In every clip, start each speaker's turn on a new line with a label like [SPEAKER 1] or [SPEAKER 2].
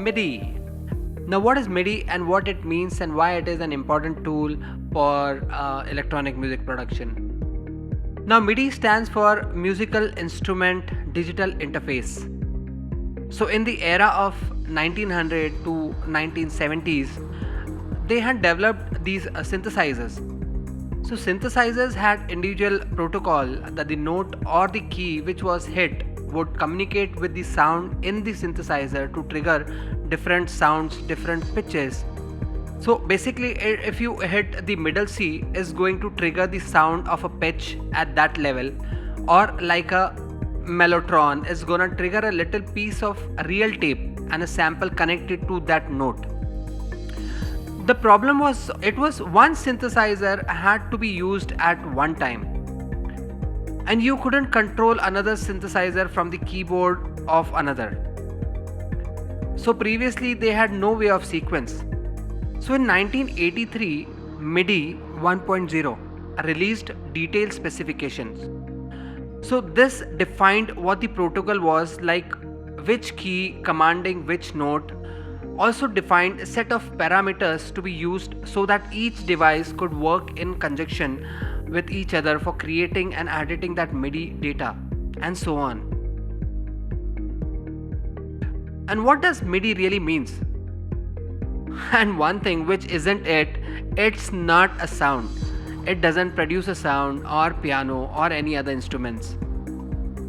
[SPEAKER 1] MIDI. Now, what is MIDI and what it means and why it is an important tool for electronic music production? Now, MIDI stands for Musical Instrument Digital Interface. So, in the era of 1900 to 1970s, they had developed these synthesizers. So, synthesizers had individual protocol that the note or the key which was hit would communicate with the sound in the synthesizer to trigger different sounds, different pitches. So basically, if you hit the middle C, is going to trigger the sound of a pitch at that level, or like a mellotron is gonna trigger a little piece of real tape and a sample connected to that note. The problem was it was one synthesizer had to be used at one time, and you couldn't control another synthesizer from the keyboard of another. So previously they had no way of sequence. So in 1983, MIDI 1.0 released detailed specifications. So this defined what the protocol was like, which key commanding which note, also defined a set of parameters to be used so that each device could work in conjunction with each other for creating and editing that MIDI data, and so on. And what does MIDI really means? And one thing which isn't it's not a sound. It doesn't produce a sound or piano or any other instruments.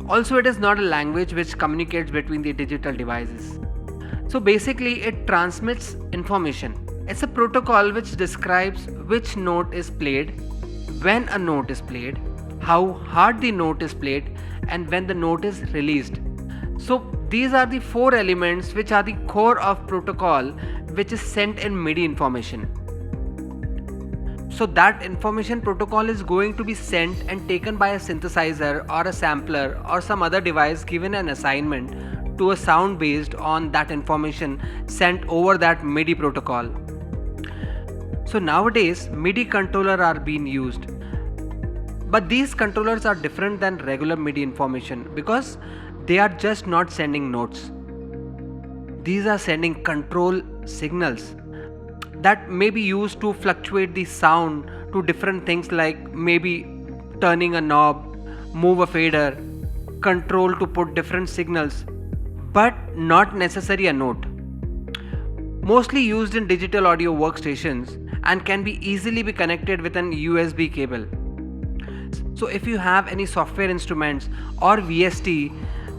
[SPEAKER 1] Also, it is not a language which communicates between the digital devices. So basically, it transmits information. It's a protocol which describes which note is played, when a note is played, how hard the note is played, and when the note is released. So these are the four elements which are the core of protocol which is sent in MIDI information. So that information protocol is going to be sent and taken by a synthesizer or a sampler or some other device given an assignment to a sound based on that information sent over that MIDI protocol. So nowadays MIDI controllers are being used, but these controllers are different than regular MIDI information because they are just not sending notes. These are sending control signals that may be used to fluctuate the sound to different things, like maybe turning a knob, move a fader, control to put different signals, but not necessarily a note. Mostly used in digital audio workstations and can be easily be connected with an USB cable. So if you have any software instruments or VST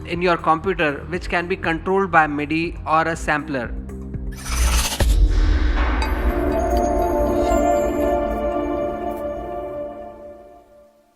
[SPEAKER 1] in your computer which can be controlled by MIDI or a sampler,